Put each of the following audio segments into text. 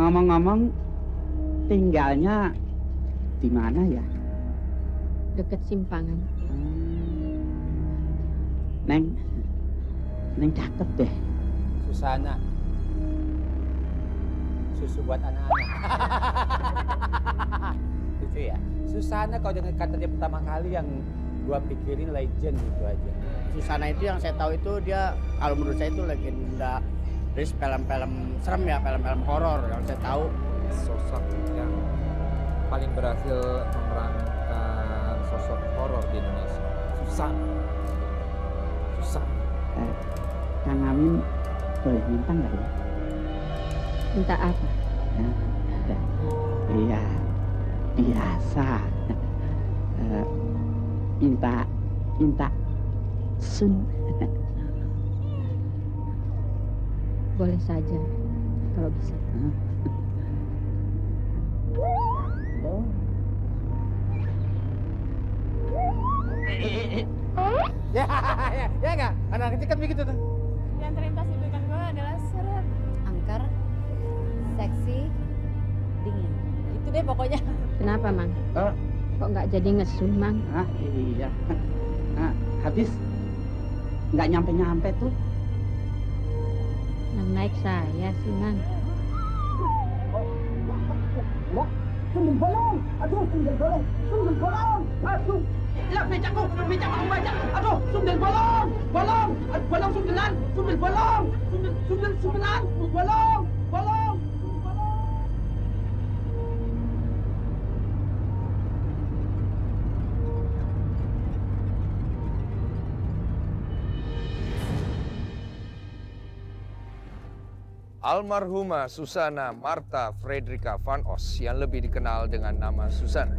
Ngomong-ngomong, tinggalnya di mana ya? Deket Simpangan. Neng cakep deh. Susana. Susu buat anak-anak. Gitu ya. Susana kalau dengar kata dia pertama kali yang gua pikirin legend gitu aja. Susana itu yang saya tahu itu dia, kalau menurut saya itu legenda dari film-film serem ya, film-film horor yang saya tahu. Sosok yang paling berhasil memerankan sosok horor di Indonesia. Susana. Kang Amin boleh minta nggak ya? Minta apa? Iya, biasa. Minta sun. Boleh saja, kalau bisa. Ya nggak? Anak kecil kan begitu tuh. Yang terlintas di pikiran gue adalah seret, Angker, seksi, dingin. Itu deh pokoknya. Kenapa, Mang? Kok nggak jadi ngesun, Mang? Iya. Habis nggak nyampe tuh. Yang naik saya sih, Mang. Sundel bolong, aduh sundel bolong, aduh. Lah becakku baca. Aduh, sundel bolong, sundelan, sundelan, bolong. Almarhumah Susana Martha Fredrika van Os yang lebih dikenal dengan nama Susana,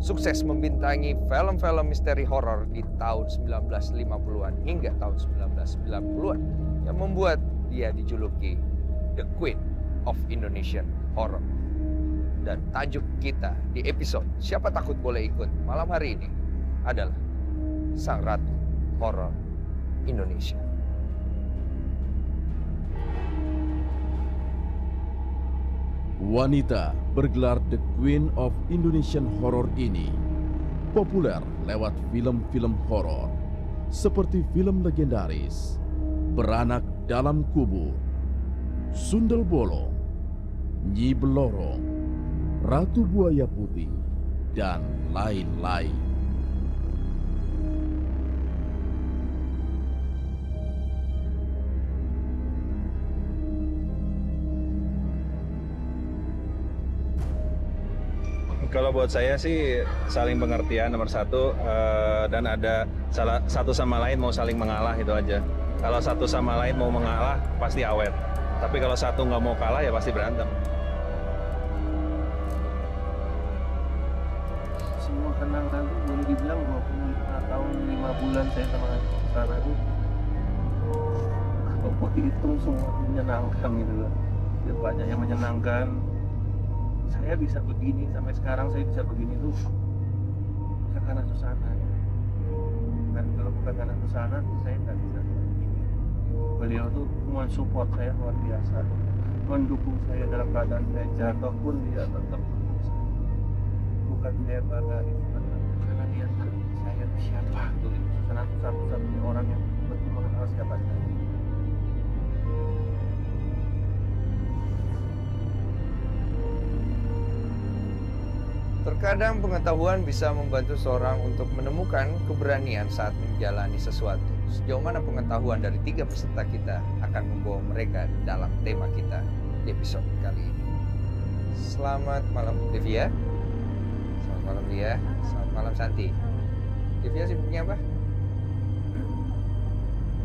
sukses membintangi film-film misteri horor di tahun 1950-an hingga tahun 1990-an yang membuat dia dijuluki The Queen of Indonesian Horror. Dan tajuk kita di episode Siapa Takut Boleh Ikut malam hari ini adalah Sang Ratu Horor Indonesia. Wanita bergelar The Queen of Indonesian Horror ini populer lewat film-film horor seperti film legendaris Beranak Dalam Kubur, Sundel Bolong, Nyi Belorong, Ratu Buaya Putih, dan lain-lain. Kalau buat saya sih saling pengertian nomor satu, dan ada satu sama lain mau saling mengalah, itu aja. Kalau satu sama lain mau mengalah pasti awet, tapi kalau satu nggak mau kalah ya pasti berantem. Semua kenangan itu boleh dibilang 25 tahun 5 bulan saya sama Susana itu, kalau dihitung semua menyenangkan gitu loh. Ya, banyak yang menyenangkan. Saya bisa begini sampai sekarang, saya bisa begini tuh ya karena Susana. Dan kalau bukan karena Susana saya nggak bisa begini. Beliau tuh mensupport saya luar biasa, mendukung saya dalam keadaan saya jatuh pun dia tetap mendukung saya. Bukan dia banggain, karena dia tahu saya siapa. Susana itu satu-satunya orang yang betul mengenal siapa saya. Terkadang pengetahuan bisa membantu seorang untuk menemukan keberanian saat menjalani sesuatu. Sejauh mana pengetahuan dari 3 peserta kita akan membawa mereka dalam tema kita di episode kali ini. Selamat malam Devia. Selamat malam Lia. Selamat malam Santi. Devia sibuknya apa?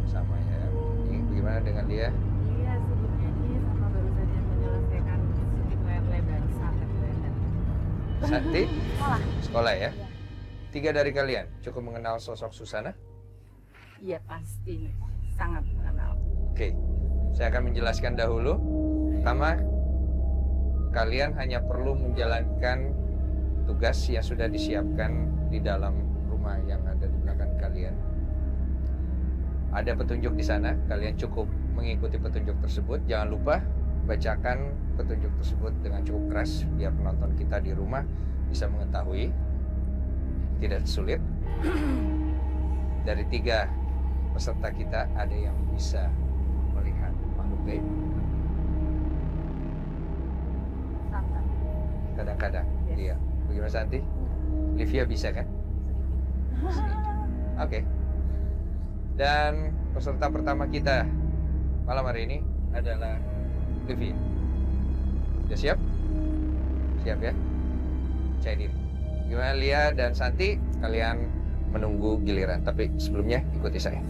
Sama ya. Ini bagaimana dengan Lia? Iya, sibuknya ini sama baru saja menyelesaikan syuting layar-layar dari Santet. Santi? Sekolah ya? Iya. 3 dari kalian cukup mengenal sosok Susana? Iya, pasti sangat mengenal. Oke, saya akan menjelaskan dahulu. Pertama, kalian hanya perlu menjalankan tugas yang sudah disiapkan di dalam rumah yang ada di belakang kalian. Ada petunjuk di sana, kalian cukup mengikuti petunjuk tersebut. Jangan lupa bacakan petunjuk tersebut dengan cukup keras biar penonton kita di rumah bisa mengetahui. Tidak sulit. Dari 3 peserta kita ada yang bisa melihat makhluk gaib. Kadang-kadang, iya. Bagaimana Santi? Livia bisa kan? Oke. Dan peserta pertama kita malam hari ini adalah Livia. Sudah siap? Siap ya? Percaya diri. Gimana Lia dan Santi? Kalian menunggu giliran. Tapi sebelumnya ikuti saya.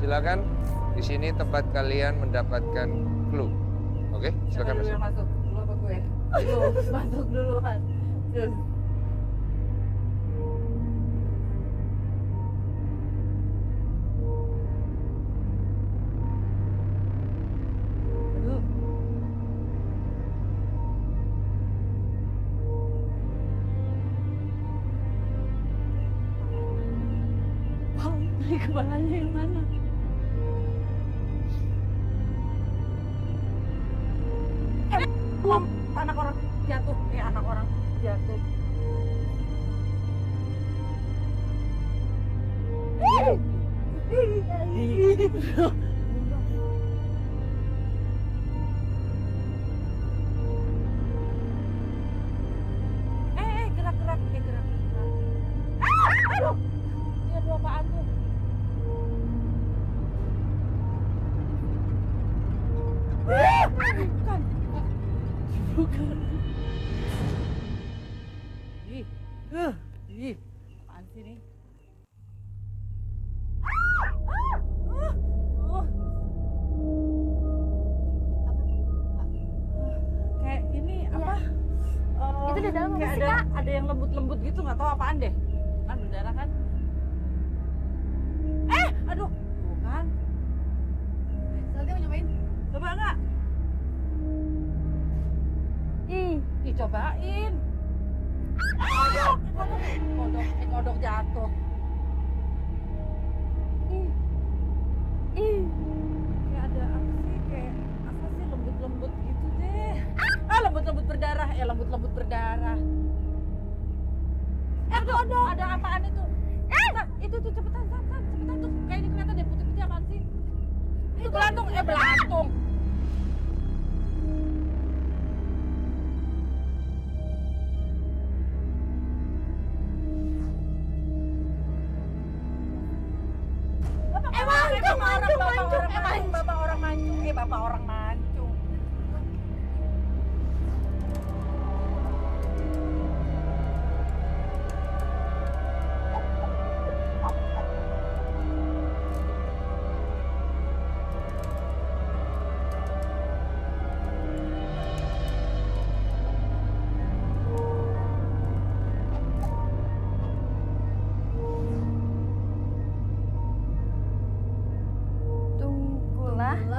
Silakan, di sini tempat kalian mendapatkan clue. Oke, silakan masuk. Masuk dulu apa gue? Masuk dulu kan. Terus. Aduh. Ini kepalanya yang mana? Anak orang jatuh, anak orang jatuh. Gerak-gerak, gerak. Aduh, dia dua apaan tuh? Bukan. Bukan. Ih, apaan sih nih? Kayak ini apa? Itu di dalam kayak apa sih, Kak? ada yang lembut-lembut gitu, nggak tahu apaan deh. Kan berdarah kan? Aduh, bukan. Salty mau nyobain? Coba nggak? Ih, cobain. Kodok jatuh. Kayak ada apa sih? Kayak apa sih lembut-lembut gitu deh. Lembut-lembut berdarah. Lembut-lembut berdarah. Kodok. Ada apaan itu? Itu tuh cepetan tuh. Kayak ini kelihatan deh putih-putih apaan sih? Itu belantung. Belantung. Bapak orang mancung.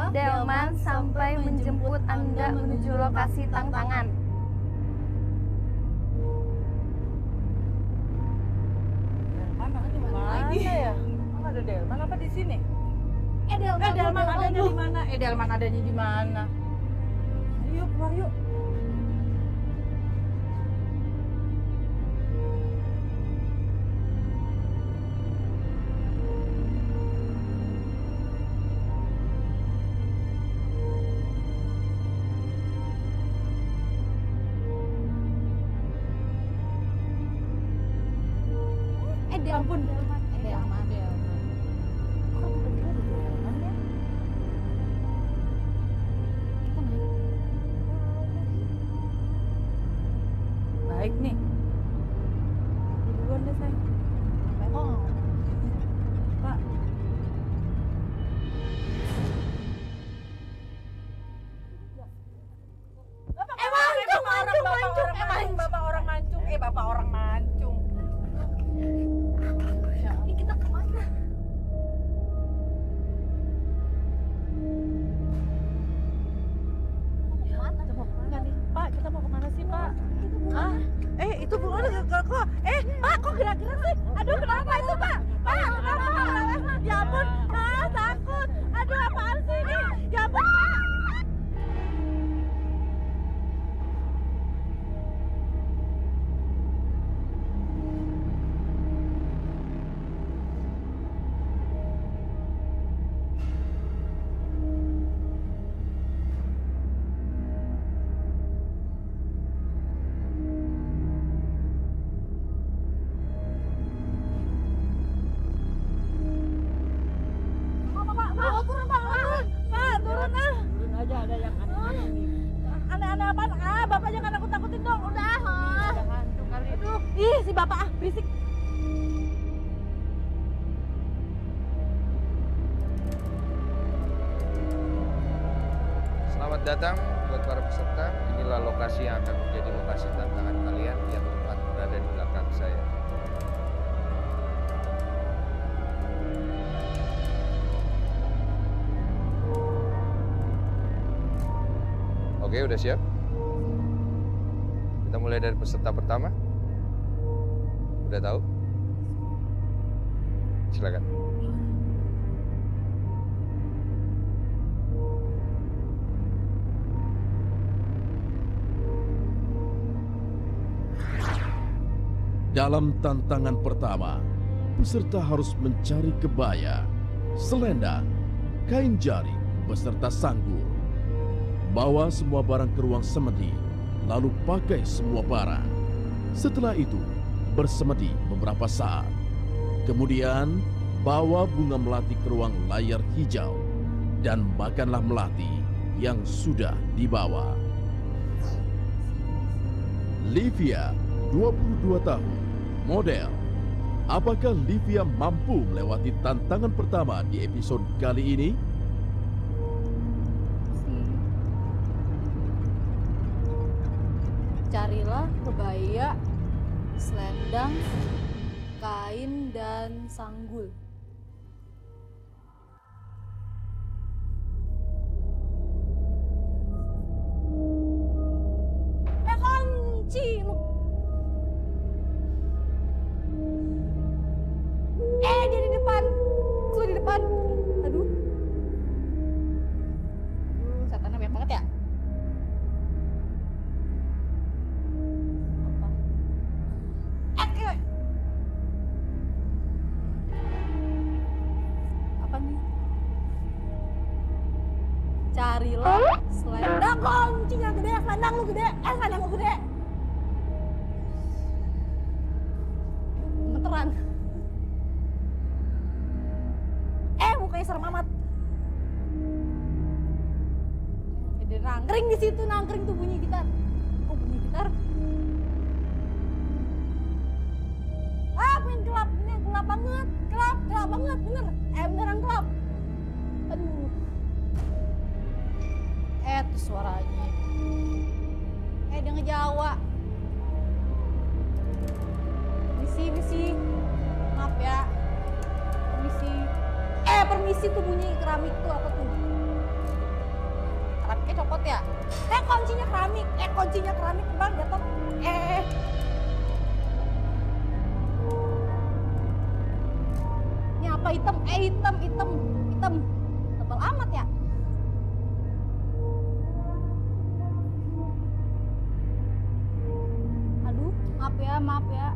Delman sampai menjemput Anda menuju lokasi tantangan. Delman di mana ya? Ada Delman apa di sini? Delman adanya di mana? Delman adanya di mana? Ayo keluar yuk. Ampun, Delman. Kok tiba-tiba ada Delman ya? Kita naik. Baik nih. Duluan deh, sayang. Oh. Pak. Bapak orang mancung. ada yang aneh ini. Aneh-aneh apaan? Bapak jangan takut-takutin dong. Udah. Ada hantu kali. Aduh, si bapak berisik. Selamat datang buat para peserta. Inilah lokasi yang akan menjadi lokasi tantangan kalian yang tepat berada di belakang saya. Oke, udah siap? Kita mulai dari peserta pertama. Udah tahu? Silakan. Dalam tantangan pertama, peserta harus mencari kebaya, selendang, kain jaring, beserta sanggul. Bawa semua barang ke ruang semedi, lalu pakai semua barang. Setelah itu, bersemedi beberapa saat. Kemudian, bawa bunga melati ke ruang layar hijau dan makanlah melati yang sudah dibawa. Livia, 22 tahun, model. Apakah Livia mampu melewati tantangan pertama di episode kali ini? Carilah kebaya, selendang, kain, dan sanggul. Kunci lu. Dia di depan. Lu di depan. Aduh. Setannya banyak banget ya. Apa nih? Carilah selendang. Kuncinya gede, selendang lu gede. Selendang lu gede. Gemeteran. Mukanya serem amat. Ada nangkring di situ, nangkring tuh bunyi gitar. Oh, bunyi gitar. Main gelap, ini gelap banget. Gelap banget, bener. Beneran gelap. Aduh. Tuh suaranya. Dia ngejawa. Misi. Maaf ya. Permisi tuh bunyi keramik tuh apa tuh? Keramiknya copot ya? Kuncinya keramik bang jatuh. Ini apa hitam? Hitam. Tebal amat ya? Aduh, maaf ya.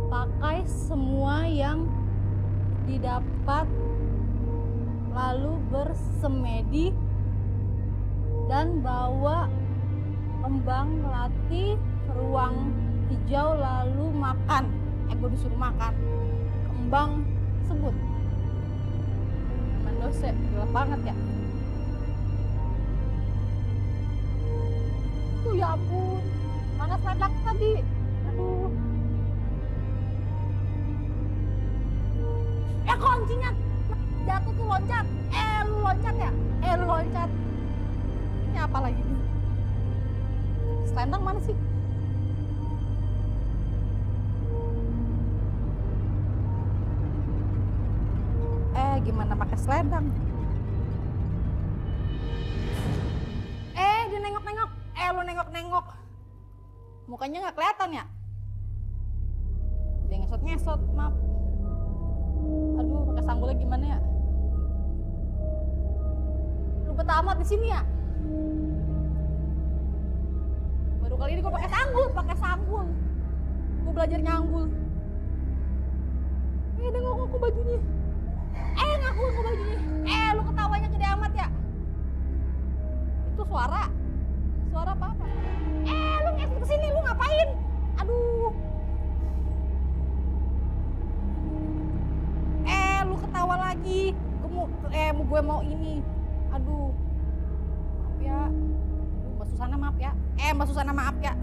Pakai semua yang didapat, lalu bersemedi dan bawa kembang melati ke ruang hijau lalu makan. Gue disuruh makan kembang tersebut. Mandose gelap banget ya. Ya ampun, mana selendang tadi? Aduh. Kuncinya jatuh tuh loncat. Lu loncat ya? Lu loncat. Ini apa lagi nih? Selendang mana sih? Gimana pakai selendang? Dia nengok-nengok. Lu nengok-nengok. Mukanya nggak kelihatan ya? Dia ngesot-ngesot, maaf. Aduh, pakai sanggulnya gimana ya? Lu betah amat di sini ya? Baru kali ini gue pakai sanggul. Gue belajar nyanggul. Dia ngaku bajunya. Ngaku bajunya. Lu ketawanya gede amat ya? Itu suara apa? Lu ngesot kesini, lu ngapain? Aduh. Lu ketawa lagi. Gue mau ini. Aduh. ya. Mbak Susana maaf ya. Mbak Susana maaf ya.